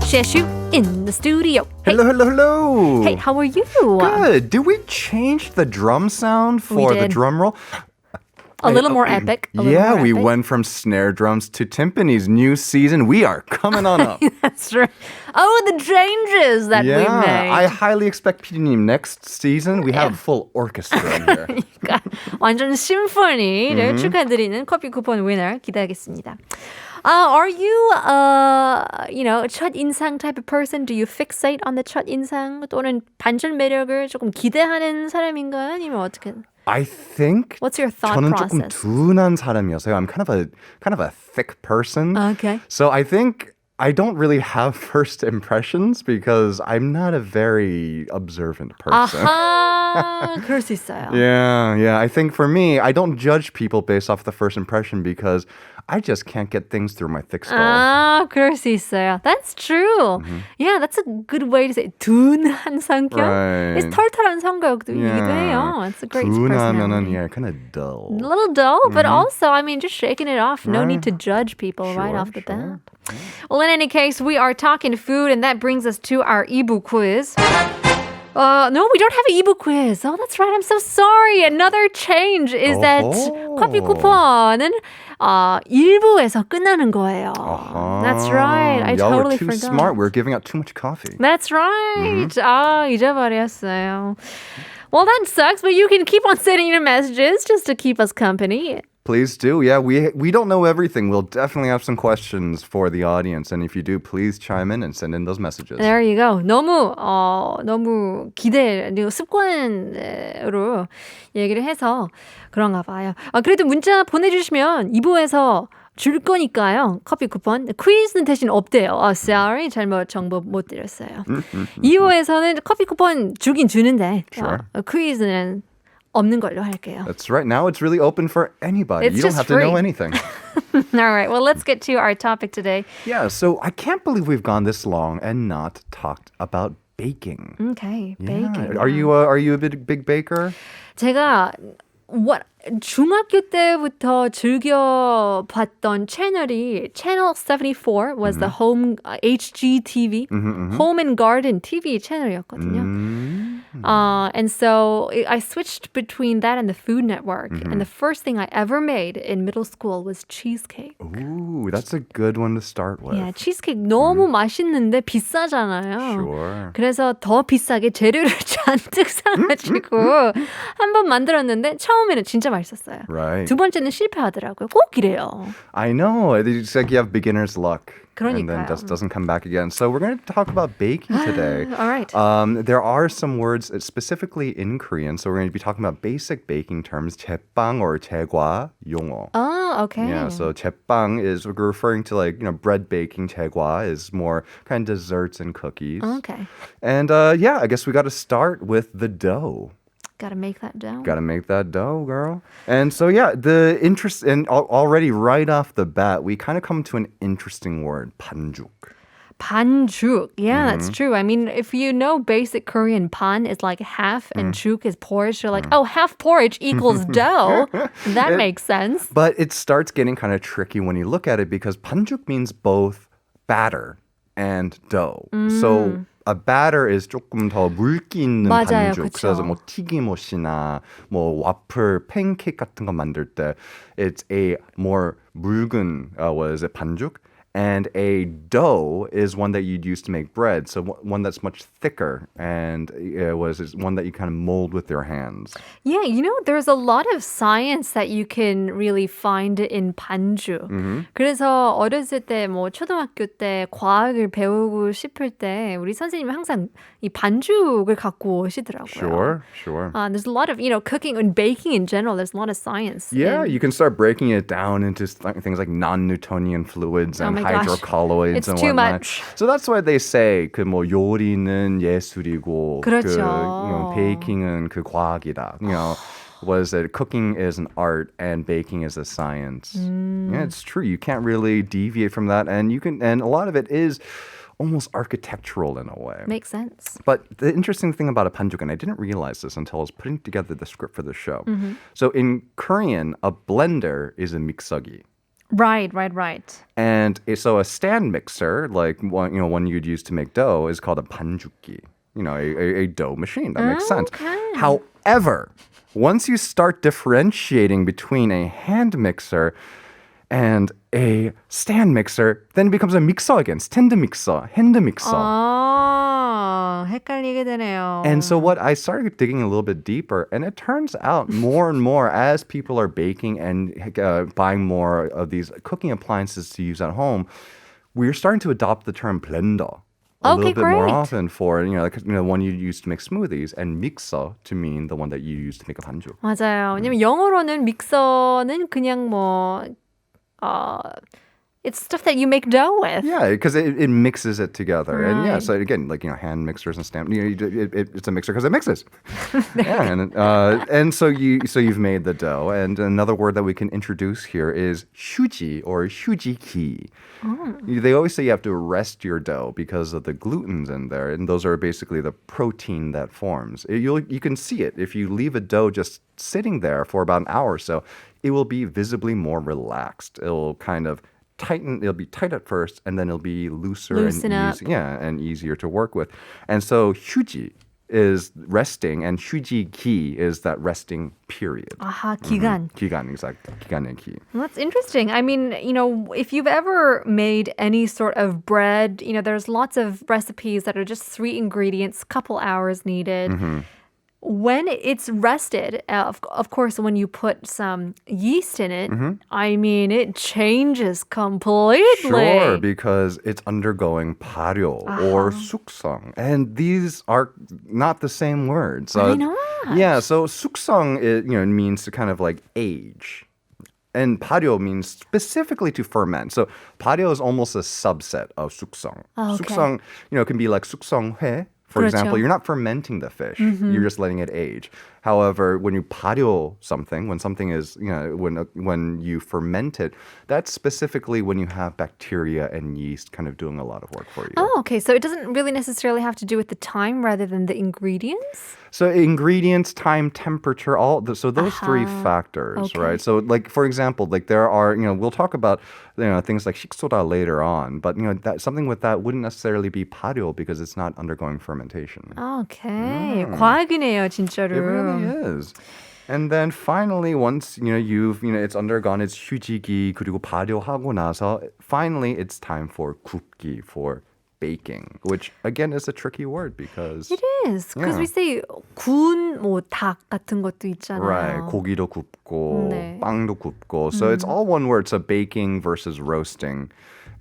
Sheshu in the studio. Hey. Hello, hello, hello. Hey, how are you? Good. Did we change the drum sound for the did. drum roll? A little more epic. Yeah, we went from snare drums to timpanis. New season. We are coming on up. That's right. Oh, the changes that we made. I highly expect PD님 next season. We have a full orchestra here. 그러니까 완전 심포니를 축하드리는 커피 쿠폰 위너 기대하겠습니다. Are you, 첫 인상 type of person? Do you fixate on the 첫 인상? 또는 반전 매력을 조금 기대하는 사람인가요? 아니면 어떻게? I think What's your thought 저는 process? 조금 둔한 사람이어서요. I'm kind of a thick person. Okay. So I think I don't really have first impressions because I'm not a very observant person. 아하, 그럴 수 있어요. Yeah. I think for me, I don't judge people based off the first impression because I just can't get things through my thick skull. 아, 그럴 수 있어요. That's true. Yeah, that's a good way to say it. 둔한 성격. Right. It's 털털한 성격도 이기도 해요. It's a great 둔하면은 personality. kind of dull. A little dull, but also, I mean, just shaking it off. No need to judge people right Sure, off the sure. bat. Well, in any case, we are talking food, and that brings us to our ebook quiz. No, we don't have an ebook quiz. Oh, that's right. I'm so sorry. Another change is that 커피 쿠폰은 1부에서 끝나는 거예요. That's right. I Y'all totally were too forgot. smart. We're giving out too much coffee. That's right. 잊어버렸어요. Well, that sucks, but you can keep on sending your messages just to keep us company. Please do. Yeah, we don't know everything. We'll definitely have some questions for the audience. And if you do, please chime in and send in those messages. There you go. 너무 습관으로 얘기를 해서 그런가 봐요. 그래도 문자 보내주시면 2부에서 줄 거니까요. 커피 쿠폰. 퀴즈는 대신 없대요. Sorry. 잘못 정보 못 드렸어요. 2부에서는 커피 쿠폰 주긴 주는데 Sure. 퀴즈는 없는 걸로 할게요. That's right. Now it's really open for anybody. It's You don't just have to know free. anything. All right. Well, let's get to our topic today. Yeah, so I can't believe we've gone this long and not talked about baking. Okay. Yeah. Baking. Are you a big baker? 제가 중학교 때부터 즐겨 봤던 채널이 Channel 74 was the home HGTV, Home and Garden TV 채널이었거든요. And so I switched between that and the Food Network. And the first thing I ever made in middle school was cheesecake. Ooh, that's a good one to start with. Yeah, cheesecake 너무 맛있는데 비싸잖아요. Sure. 그래서 더 비싸게 재료를 잔뜩 사가지고 한 번 만들었는데 처음에는 진짜 맛있었어요. Right. 두 번째는 실패하더라고요. 꼭 이래요. I know. It's like you have beginner's luck. And then 그러니까요. just doesn't come back again. So we're going to talk about baking today. All right. There are some words specifically in Korean. So we're going to be talking about basic baking terms. 제빵 or 제과 용어. Oh, okay. Yeah, so 제빵 is we're referring to bread baking. 제과 is more kind of desserts and cookies. Okay. And I guess we got to start with the dough. Gotta make that dough. Got to make that dough, girl. And so, the interest, and already right off the bat, we kind of come to an interesting word, 반죽. 반죽. Yeah, that's true. I mean, if you know basic Korean, 반 is like half and juk is porridge. You're like, oh, half porridge equals dough. That makes sense. But it starts getting kind of tricky when you look at it because 반죽 means both batter and dough. So a batter is 조금 더 물기 있는 맞아요, 반죽. 그쵸. 그래서 튀김옷이나 와플, 팬케이크 같은 거 만들 때 it's a more 묽은 반죽. And a dough is one that you'd use to make bread. So one that's much thicker and is one that you kind of mold with your hands. Yeah, there's a lot of science that you can really find in 반죽. 그래서 어렸을 때 초등학교 때 과학을 배우고 싶을 때 우리 선생님이 항상 이 반죽을 갖고 오시더라고요. Sure. There's a lot of, cooking and baking in general. There's a lot of science. Yeah, you can start breaking it down into things like non-Newtonian fluids and hydrocolloids It's and too whatnot. much. So that's why they say 요리는 예술이고 그렇죠. baking은 과학이다. Was that cooking is an art and baking is a science. Yeah, it's true. You can't really deviate from that, and a lot of it is almost architectural in a way. Makes sense. But the interesting thing about a 반죽, and I didn't realize this until I was putting together the script for the show. So in Korean, a blender is a mixogi. Right. And so a stand mixer, like one you'd use to make dough, is called a 반죽기. A dough machine. That makes sense. Okay. However, once you start differentiating between a hand mixer and a stand mixer, then it becomes a mixer again. Stand mixer, hand mixer. 헷갈리게 되네요. And so what I started digging a little bit deeper, and it turns out more and more as people are baking and buying more of these cooking appliances to use at home, we're starting to adopt the term blender a little bit more great. often for one you use to make smoothies, and mixer to mean the one that you use to make a 반죽. 맞아요. 왜냐면 영어로는 믹서는 그냥 it's stuff that you make dough with. Yeah, because it mixes it together. And yeah, Right. so again, hand mixers and stamp, it's a mixer because it mixes. Yeah, and so you've made the dough. And another word that we can introduce here is 휴지 or 휴지기. They always say you have to rest your dough because of the glutens in there, and those are basically the protein that forms. You can see it if you leave a dough just sitting there for about an hour or so. It will be visibly more relaxed. It'll kind of tighten. It'll be tight at first, and then it'll be looser Loosen up. and easier to work with. And so 휴지 is resting, and 휴지기 is that resting period. 아하, 기간. 기간, exactly. 기간의 기. Well, that's interesting. I mean, if you've ever made any sort of bread, there's lots of recipes that are just 3 ingredients, couple hours needed. When it's rested, of course, when you put some yeast in it, I mean, it changes completely. Sure, because it's undergoing 발효 or 숙성. And these are not the same words. Why not? Yeah, so 숙성 means to kind of like age. And 발효 means specifically to ferment. So 발효 is almost a subset of 숙성. Oh, okay. 숙성, can be like 숙성회. For 그렇죠. example, you're not fermenting the fish. You're just letting it age. However, when you 발효 something, when something is, when you ferment it, that's specifically when you have bacteria and yeast kind of doing a lot of work for you. Oh, okay. So it doesn't really necessarily have to do with the time rather than the ingredients? So ingredients, time, temperature, so those 3 factors, Okay. right? So like, for example, like there are, we'll talk about, things like 식소다 later on, but, that something with that wouldn't necessarily be 발효 because it's not undergoing fermentation. Okay. 과학이네요, 진짜로. It really is. And then finally, once it's undergone its 휴지기 그리고 발효하고 나서, finally it's time for 굽기, for baking, which again is a tricky word because It is. Because Yeah. we say 구운 닭 같은 것도 있잖아요. right, 고기도 굽고 네. 빵도 굽고. So it's all one word. So baking versus roasting.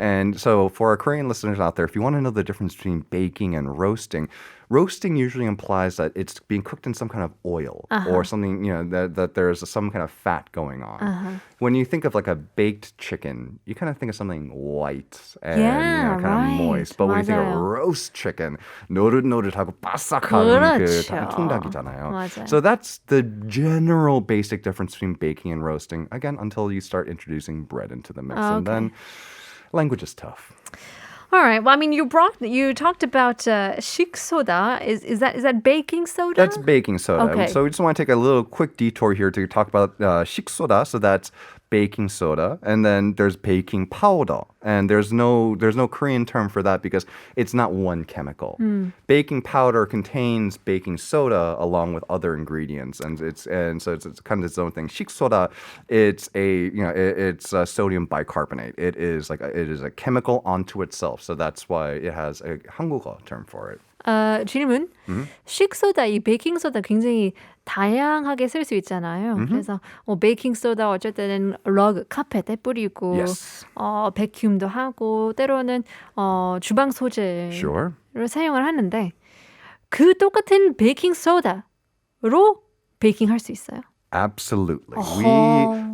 And so for our Korean listeners out there, if you want to know the difference between baking and roasting usually implies that it's being cooked in some kind of oil or something, that there's some kind of fat going on. When you think of like a baked chicken, you kind of think of something white and kind right. of moist. But when you think of 맞아요. roast chicken, 노릇노릇하고 바삭한 그 그렇죠. 통닭이잖아요. 맞아요. So that's the general basic difference between baking and roasting. Again, until you start introducing bread into the mix. And then language is tough. All right. Well, I mean, you talked about 식소다. Is that baking soda? That's baking soda. Okay. So we just want to take a little quick detour here to talk about 식소다. So that's baking soda, and then there's baking powder, and there's no Korean term for that because it's not one chemical. Baking powder contains baking soda along with other ingredients, and so it's kind of its own thing. 식소다, it's a sodium bicarbonate. It is a chemical onto itself, so that's why it has a 한국어 term for it. 질문. 식소다, 이 베이킹소다 굉장히 다양하게 쓸 수 있잖아요. 그래서 베이킹소다 어쩔 때는 러그, 카펫에 뿌리고 Yes. 베큐움도 하고 때로는 주방 소재를 Sure. 사용을 하는데 그 똑같은 베이킹소다로 베이킹할 수 있어요. Absolutely. 어허. We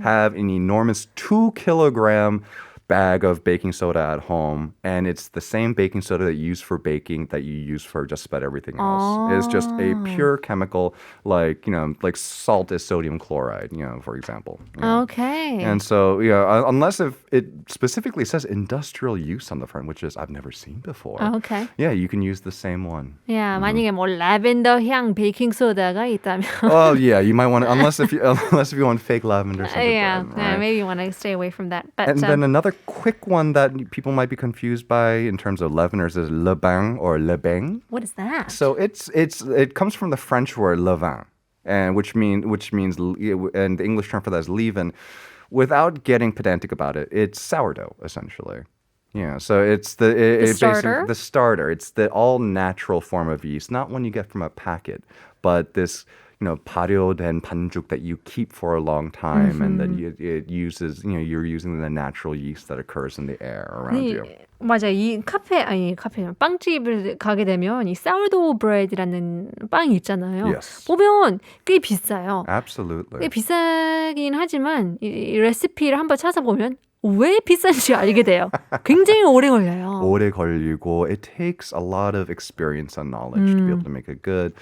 have an enormous 2 kilogram bag of baking soda at home, and it's the same baking soda that you use for baking that you use for just about everything else. It's just a pure chemical, like like salt is sodium chloride, for example. Okay. And so, unless if it specifically says industrial use on the front, which is I've never seen before. Okay. Yeah, you can use the same one. Yeah, 만약에 뭐 라벤더 향 베이킹 소다가 있다면. Oh yeah, you might want to unless if you want fake lavender scented Yeah, bread, right? maybe you want to stay away from that. But And then another quick one that people might be confused by in terms of leaveners is le bain or le bain. what is that? So it comes from the French word levain, and which means and the English term for that is leaven. Without getting pedantic about it, it's sourdough essentially. Yeah, so it's The starter? basically the starter. It's the all natural form of yeast, not one you get from a packet, but this 발효된 반죽 that you keep for a long time, and then it uses you're using the natural yeast that occurs in the air around you. 맞아. 이 카페 빵집을 가게 되면 이 사우도우 브레드라는 빵이 있잖아요. Yes. 보면 꽤 비싸요. Absolutely. 꽤 비싸긴 하지만 이 레시피를 한번 찾아보면 왜 비싼지 알게 돼요. 굉장히 오래 걸려요. 오래 걸리고 it takes a lot of experience and knowledge to be able to make a good,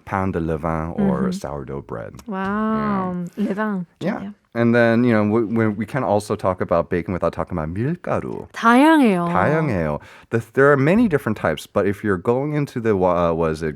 pound de levain or sourdough bread. 와우, 레방. Yeah. And then, we can also talk about baking without talking about 밀가루. 다양해요. 다양해요. There are many different types, but if you're going into the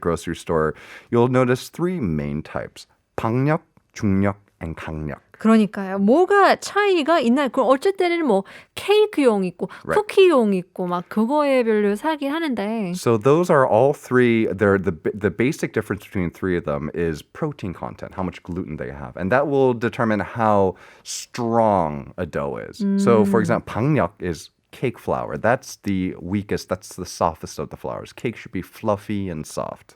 grocery store, you'll notice three main types: 박력, 중력, and 강력. 그러니까요. 뭐가 차이가 있나요? 그럼 어쩔 때는 뭐 케이크용 있고 쿠키용 있고 막 그거에 별로 사긴 하는데. So those are all three. They're the basic difference between three of them is protein content, how much gluten they have, and that will determine how strong a dough is. So, for example, 박력 is cake flour. That's the weakest. That's the softest of the flours. Cake should be fluffy and soft.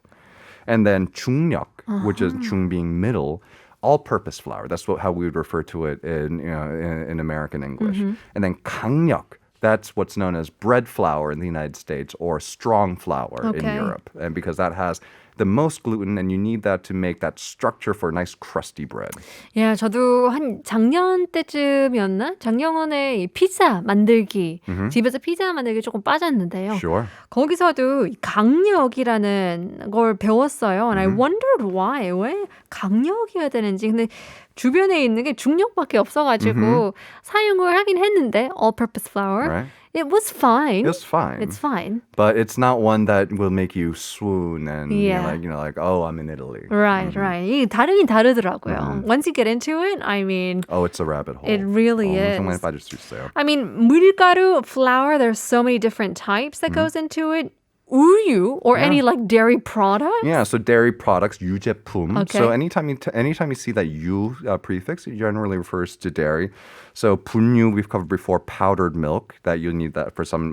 And then 중력, which is 중 being middle. All-purpose flour. That's how we would refer to it in American English. And then 강력, that's what's known as bread flour in the United States or strong flour in Europe. And because that has the most gluten and you need that to make that structure for nice crusty bread. 야, 저도 한 작년 때쯤이었나? 작년에 이 피자 만들기, 집에서 피자 만들기 조금 빠졌는데요. Sure. 거기서도 이 강력이라는 걸 배웠어요. And I wondered why. 왜 강력이어야 되는지. 근데 주변에 있는 게 중력밖에 없어가지고 사용을 하긴 했는데 all-purpose flour. Right. It was fine. It's fine. It's fine. But it's not one that will make you swoon and Yeah. like, oh, I'm in Italy. Right, right. 이게 다르긴 다르더라고요. Once you get into it, I mean, Oh, it's a rabbit hole. it really is. 엄청 많이 빠질 수 있어요. I mean, 밀가루, flour, there's so many different types that goes into it. 우유 or any like dairy product? Yeah, so dairy products, 유제품. Okay. So anytime you see that 유 prefix, it generally refers to dairy. So 분유, we've covered before, powdered milk, that you'll need that for some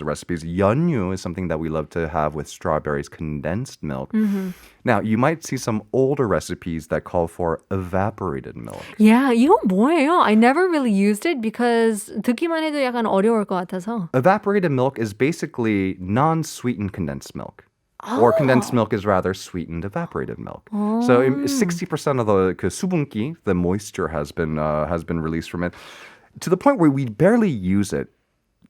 recipes. 연유 is something that we love to have with strawberries, condensed milk. Now, you might see some older recipes that call for evaporated milk. Yeah, 이건 뭐예요? I never really used it because 듣기만 해도 약간 어려울 것 같아서. Evaporated milk is basically non-sweetened condensed milk. Or condensed milk is rather sweetened evaporated milk. So 60% of the 수분기, the moisture has been released from it, to the point where we barely use it,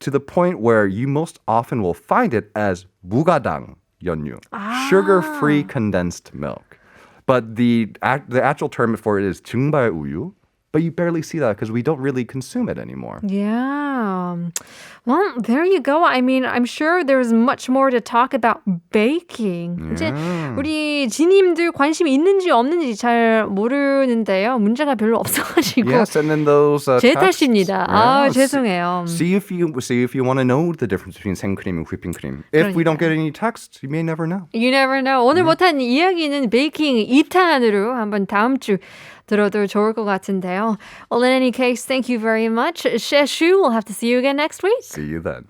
to the point where you most often will find it as 무가당 연유, sugar-free condensed milk. But the actual term for it is 증발 우유. But you barely see that because we don't really consume it anymore. Yeah. Well, there you go. I mean, I'm sure there's much more to talk about baking. 이제 우리 지님들 관심이 있는지 없는지 잘 모르는데요. 문제가 별로 없어가지고. Yes, and then those 제 texts, 탓입니다. 아, 죄송해요. See if you want to know the difference between 생크림 and whipping cream. If we don't get any texts, you may never know. You never know. 오늘 못한 이야기는 베이킹 2탄으로 한번 다음 주 들어도 좋을 것 같은데요. Well, in any case, thank you very much. Sheshu, we'll have to see you again next week. See you then.